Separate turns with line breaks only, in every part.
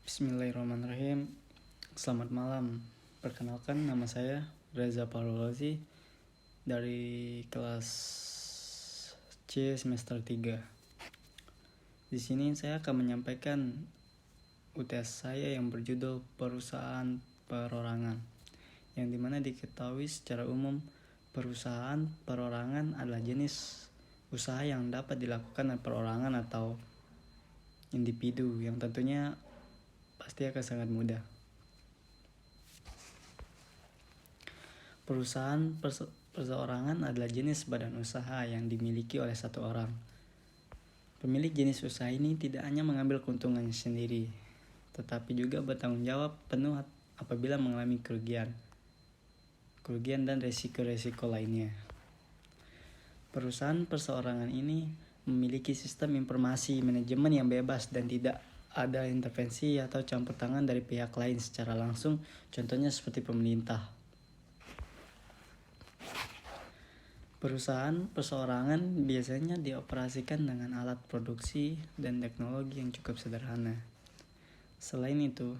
Bismillahirrahmanirrahim. Selamat malam. Perkenalkan, nama saya Reza Parolozi dari kelas C semester 3. Di sini saya akan menyampaikan UTS saya yang berjudul Perusahaan Perorangan, yang dimana diketahui secara umum perusahaan perorangan adalah jenis usaha yang dapat dilakukan oleh perorangan atau individu yang tentunya pasti akan sangat mudah. Perusahaan perseorangan adalah jenis badan usaha yang dimiliki oleh satu orang. Pemilik jenis usaha ini tidak hanya mengambil keuntungannya sendiri, tetapi juga bertanggung jawab penuh apabila mengalami kerugian dan resiko-resiko lainnya. Perusahaan perseorangan ini memiliki sistem informasi manajemen yang bebas dan tidak ada intervensi atau campur tangan dari pihak lain secara langsung, contohnya seperti pemerintah. Perusahaan perseorangan biasanya dioperasikan dengan alat produksi dan teknologi yang cukup sederhana. Selain itu,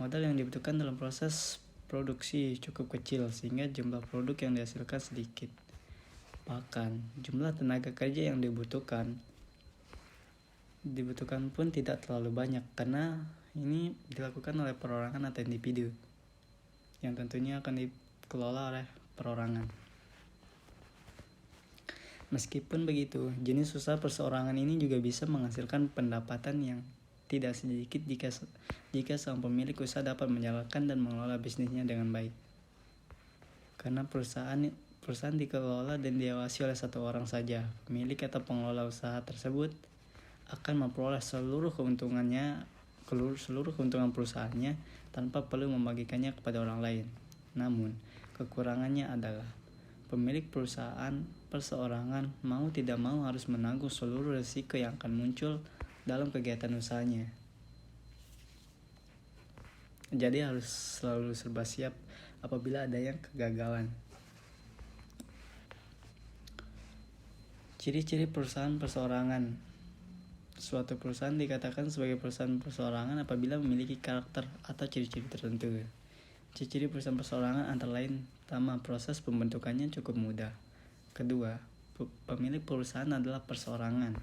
modal yang dibutuhkan dalam proses produksi cukup kecil sehingga jumlah produk yang dihasilkan sedikit. Bahkan, jumlah tenaga kerja yang dibutuhkan pun tidak terlalu banyak karena ini dilakukan oleh perorangan atau individu yang tentunya akan dikelola oleh perorangan. Meskipun begitu, jenis usaha perseorangan ini juga bisa menghasilkan pendapatan yang tidak sedikit jika sang pemilik usaha dapat menjalankan dan mengelola bisnisnya dengan baik. Karena perusahaan dikelola dan diawasi oleh satu orang saja, pemilik atau pengelola usaha tersebut akan memperoleh seluruh keuntungan perusahaannya tanpa perlu membagikannya kepada orang lain. Namun, kekurangannya adalah pemilik perusahaan perseorangan mau tidak mau harus menanggung seluruh risiko yang akan muncul dalam kegiatan usahanya. Jadi harus selalu serba siap apabila adanya kegagalan. Ciri-ciri perusahaan perseorangan. Suatu perusahaan dikatakan sebagai perusahaan perseorangan apabila memiliki karakter atau ciri-ciri tertentu. Ciri-ciri perusahaan perseorangan antara lain: pertama, proses pembentukannya cukup mudah. Kedua, pemilik perusahaan adalah perseorangan.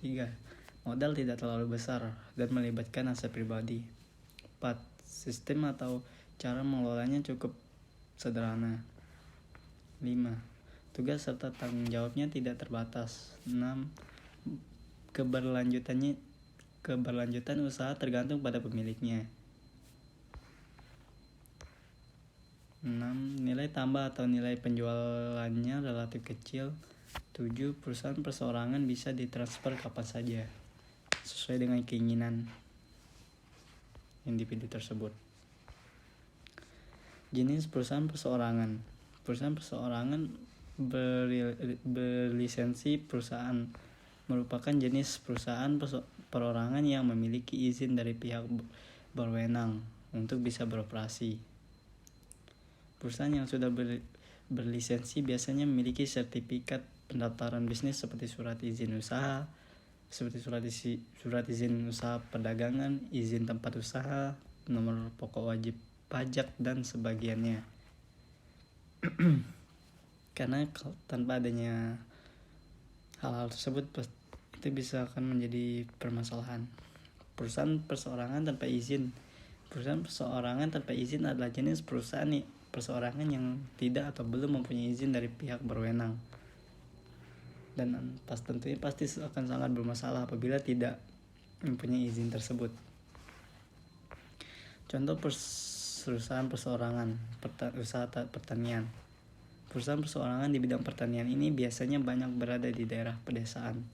3. Modal tidak terlalu besar dan melibatkan aset pribadi. 4. Sistem atau cara mengelolanya cukup sederhana. 5. Tugas serta tanggung jawabnya tidak terbatas. 6. Keberlanjutan usaha tergantung pada pemiliknya. 6. Nilai tambah atau nilai penjualannya relatif kecil. 7. Perusahaan perseorangan bisa ditransfer kapan saja sesuai dengan keinginan individu tersebut. Jenis perusahaan perseorangan. Perusahaan perseorangan berlisensi perusahaan merupakan jenis perusahaan perorangan yang memiliki izin dari pihak berwenang untuk bisa beroperasi. Perusahaan yang sudah berlisensi biasanya memiliki sertifikat pendaftaran bisnis seperti surat izin usaha, perdagangan, izin tempat usaha, nomor pokok wajib pajak dan sebagiannya. Karena tanpa adanya hal-hal tersebut itu bisa akan menjadi permasalahan. Perusahaan perseorangan tanpa izin. Perusahaan perseorangan tanpa izin adalah jenis perusahaan perseorangan yang tidak atau belum mempunyai izin dari pihak berwenang. Dan tentunya pasti akan sangat bermasalah apabila tidak mempunyai izin tersebut. Contoh perusahaan perseorangan, usaha pertanian. Perusahaan perseorangan di bidang pertanian ini biasanya banyak berada di daerah pedesaan.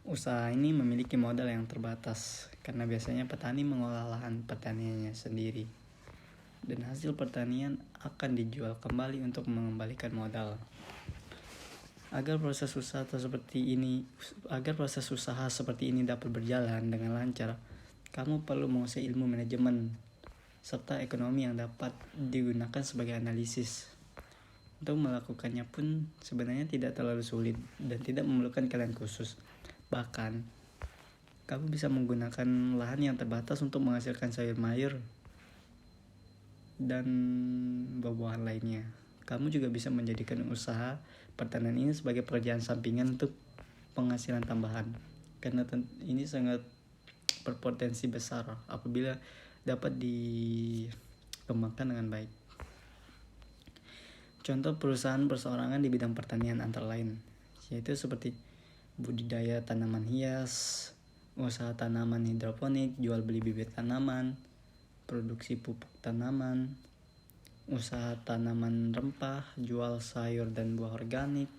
Usaha ini memiliki modal yang terbatas karena biasanya petani mengolah lahan pertaniannya sendiri dan hasil pertanian akan dijual kembali untuk mengembalikan modal. Agar proses usaha seperti ini dapat berjalan dengan lancar, kamu perlu menguasai ilmu manajemen serta ekonomi yang dapat digunakan sebagai analisis. Untuk melakukannya pun sebenarnya tidak terlalu sulit dan tidak memerlukan kalian khusus. Bahkan, kamu bisa menggunakan lahan yang terbatas untuk menghasilkan sayur mayur dan buah-buahan lainnya. Kamu juga bisa menjadikan usaha pertanian ini sebagai pekerjaan sampingan untuk penghasilan tambahan. Karena ini sangat berpotensi besar apabila dapat dikembangkan dengan baik. Contoh perusahaan perseorangan di bidang pertanian antara lain, yaitu seperti budidaya tanaman hias, usaha tanaman hidroponik, jual beli bibit tanaman, produksi pupuk tanaman, usaha tanaman rempah, jual sayur dan buah organik.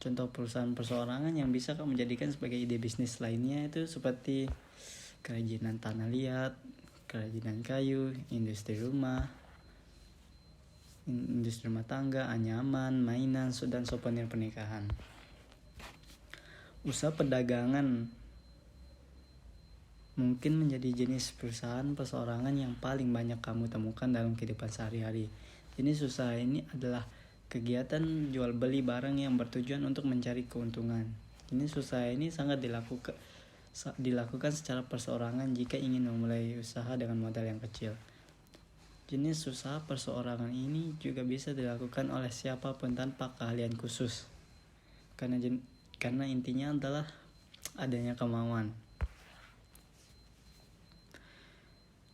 Contoh perusahaan perseorangan yang bisa kamu jadikan sebagai ide bisnis lainnya itu seperti kerajinan tanah liat, kerajinan kayu, industri rumah tangga, anyaman, mainan, dan souvenir pernikahan. Usaha perdagangan mungkin menjadi jenis perusahaan perseorangan yang paling banyak kamu temukan dalam kehidupan sehari-hari. Jenis usaha ini adalah kegiatan jual beli barang yang bertujuan untuk mencari keuntungan. Jenis usaha ini sangat dilakukan secara perseorangan jika ingin memulai usaha dengan modal yang kecil. Jenis usaha perseorangan ini juga bisa dilakukan oleh siapapun tanpa keahlian khusus. Karena intinya adalah adanya kemauan.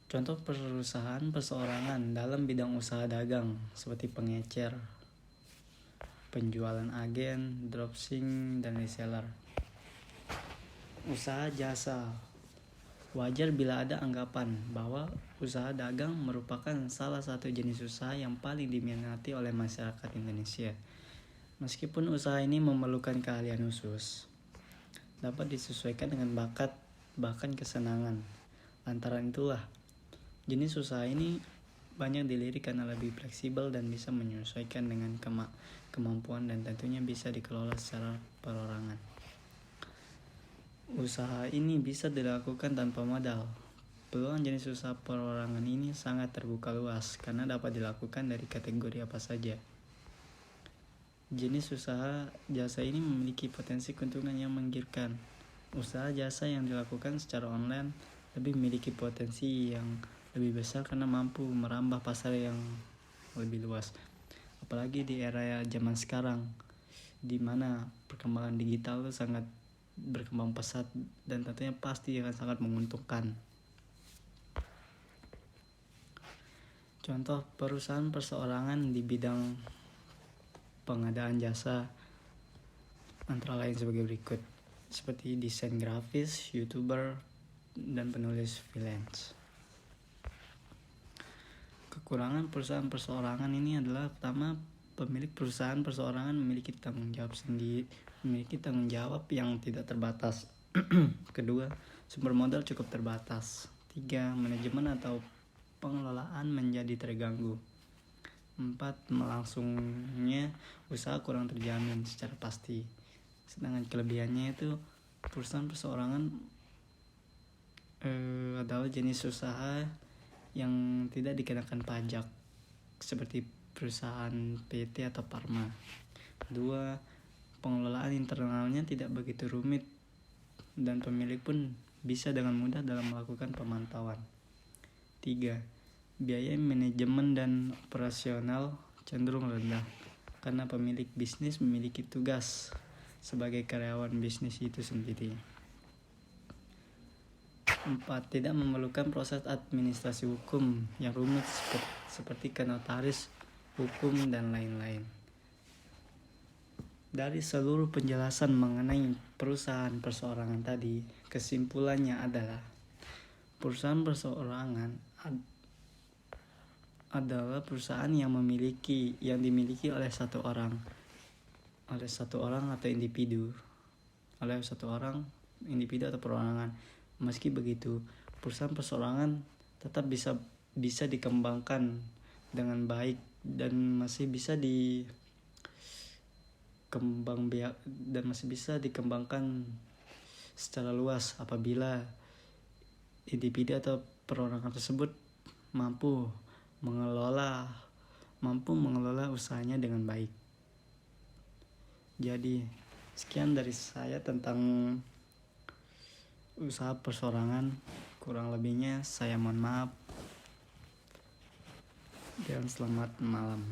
Contoh perusahaan perseorangan dalam bidang usaha dagang seperti pengecer, penjualan agen, dropshipping, dan reseller. Usaha jasa. Wajar bila ada anggapan bahwa usaha dagang merupakan salah satu jenis usaha yang paling diminati oleh masyarakat Indonesia. Meskipun usaha ini memerlukan keahlian khusus, dapat disesuaikan dengan bakat bahkan kesenangan. Lantaran itulah, jenis usaha ini banyak dilirik karena lebih fleksibel dan bisa menyesuaikan dengan kemampuan dan tentunya bisa dikelola secara perorangan. Usaha ini bisa dilakukan tanpa modal. Peluang jenis usaha perorangan ini sangat terbuka luas karena dapat dilakukan dari kategori apa saja. Jenis usaha jasa ini memiliki potensi keuntungan yang menggiurkan. Usaha jasa yang dilakukan secara online lebih memiliki potensi yang lebih besar karena mampu merambah pasar yang lebih luas. Apalagi di era zaman sekarang, di mana perkembangan digital itu sangat berkembang pesat dan tentunya pasti akan sangat menguntungkan. Contoh perusahaan perseorangan di bidang pengadaan jasa antara lain sebagai berikut, seperti desain grafis, YouTuber, dan penulis freelance. Kekurangan perusahaan perseorangan ini adalah pertama, pemilik perusahaan perseorangan memiliki tanggung jawab yang tidak terbatas. Kedua, sumber modal cukup terbatas. 3, manajemen atau pengelolaan menjadi terganggu. 4, melangsungnya usaha kurang terjamin secara pasti. Sedangkan kelebihannya itu perusahaan perseorangan adalah jenis usaha yang tidak dikenakan pajak seperti perusahaan PT atau Parma. 2, pengelolaan internalnya tidak begitu rumit dan pemilik pun bisa dengan mudah dalam melakukan pemantauan. 3, biaya manajemen dan operasional cenderung rendah karena pemilik bisnis memiliki tugas sebagai karyawan bisnis itu sendiri. 4, tidak memerlukan proses administrasi hukum yang rumit seperti ke notaris, hukum, dan lain-lain. Dari seluruh penjelasan mengenai perusahaan perseorangan tadi, kesimpulannya adalah perusahaan perseorangan adalah perusahaan yang dimiliki oleh satu orang atau individu atau perorangan. Meski begitu, perusahaan perseorangan tetap bisa dikembangkan dengan baik dan masih bisa dikembangkan secara luas apabila individu atau perorangan tersebut mampu mengelola mampu mengelola usahanya dengan baik. Jadi, sekian dari saya tentang usaha persorangan. Kurang lebihnya saya mohon maaf dan selamat malam.